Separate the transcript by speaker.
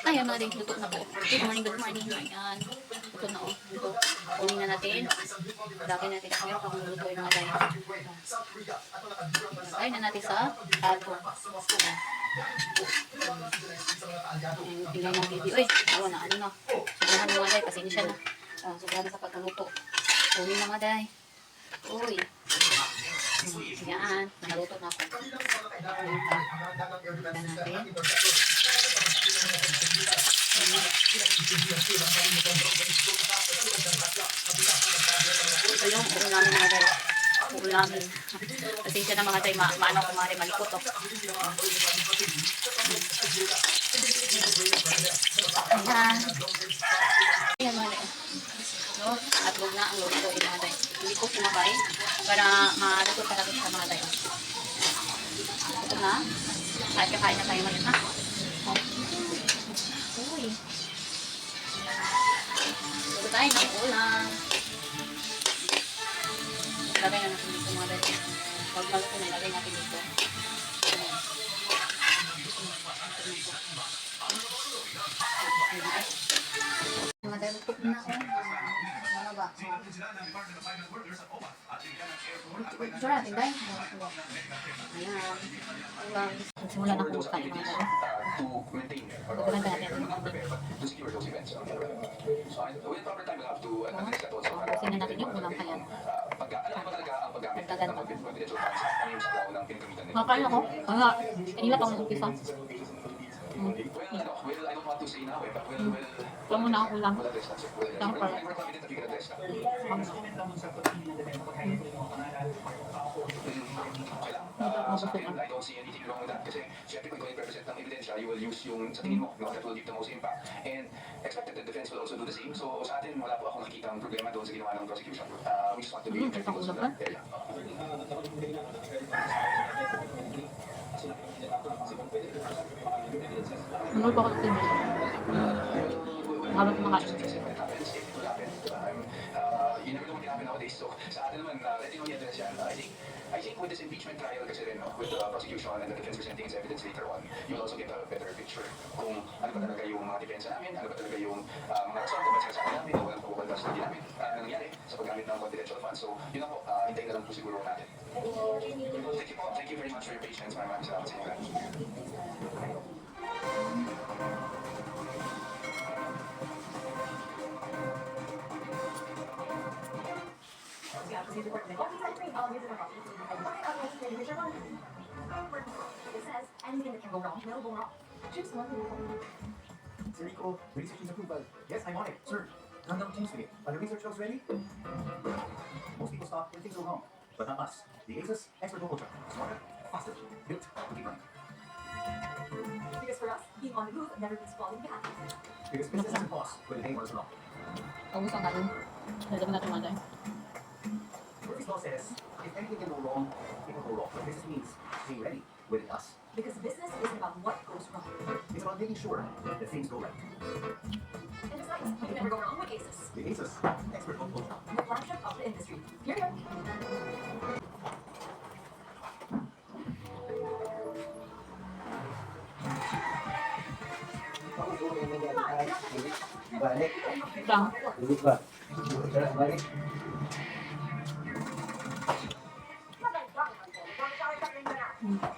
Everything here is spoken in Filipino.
Speaker 1: Ayan mga day, luto na po. Good morning, good morning. Ayan. Luto na o. Luto. Kunin na natin. Lagay natin. Meron akong luto yung mga day. Lagay na natin sa ato. Tingnan ng baby. Uy, awa na, ano na. Sobrahan yung mga day, pasensya na. Sobrahan sa pagkaluto. Kunin na mga day. Uy. Yan, naluto na ako. Ayan pa. Tingnan natin. Ito yung ulo namin mga day. Ulo namin. Pasensya na mga day, maano kumari, malikot o. Ayan. Ayan mga day. No? At huwag na ang luto yung mga day. Hindi ko sinabay para maluto talaga sa mga day. Ito na. At kakain na tayo ngayon ha. Uy. Ito tayo ng ulam. Lagay na natin dito mga day. Huwag maluto na ilagay natin dito. Mga day, luto na ako. Mga ba? Ito natin day. Ayan. Ulam. Simula na kung kain mga day. Pagkalan ka natin. Pusin na natin yung ulam pa yan. Pagkagan pa. Makain ako. Kaya, kanila pa akong umpisa. Ito muna ang ulam. Lang pa.
Speaker 2: I don't see anything wrong with that kasi syempre kung ikaw yung represent ng ebidensya, you will use yung sa tingin mo, no, that will give the most impact. And expected the defense will also do the same. So sa atin, wala po akong nakikita ang problema doon sa ginawa ng prosecution. We just want to be critical sa that area.
Speaker 1: Ano ba kasi? Harap na kain.
Speaker 2: You never know what can happen nowadays. So sa atin naman, letting on i-address yan. I think with this impeachment trial kasi rin, no, with the prosecution and the defense presenting its evidence later on, you'll also get a better picture kung ano ba talaga yung mga depensa namin, ano ba talaga yung mga rason kung ba't sinasabi namin na walang probable custody namin na nangyari sa paggamit ng confidential funds. So yun na po, hintayin na lang po siguro natin. Thank you po. Thank you very much for your patience. Maraming salamat sa inyo.
Speaker 3: It says anything that can go wrong will go wrong. Choose one.
Speaker 4: Sir Rico, research is approval. Yes, I'm on it. Sir, rundown teams today. Are the research shows ready? Most people stop when things go wrong, but not us. The ASUS Expert Mobile Truck. Smarter, faster, built to keep running.
Speaker 3: Because for us, being on the move never means falling behind.
Speaker 4: Because business doesn't pause when the day works wrong.
Speaker 1: Pag-gusto ang kanin. Lagyan natin mga day.
Speaker 4: Murphy's Law says, if anything can go wrong, it will go wrong. But business means being ready with us.
Speaker 3: Because business isn't about what goes wrong.
Speaker 4: It's about making sure that things go right.
Speaker 3: And besides, you can never go wrong with ASUS.
Speaker 4: The ASUS Expert Mobile Truck.
Speaker 3: The flagship of the industry. Period.
Speaker 4: Balik.
Speaker 1: Lang.
Speaker 4: Duduk ba? Balik.
Speaker 3: Hmm.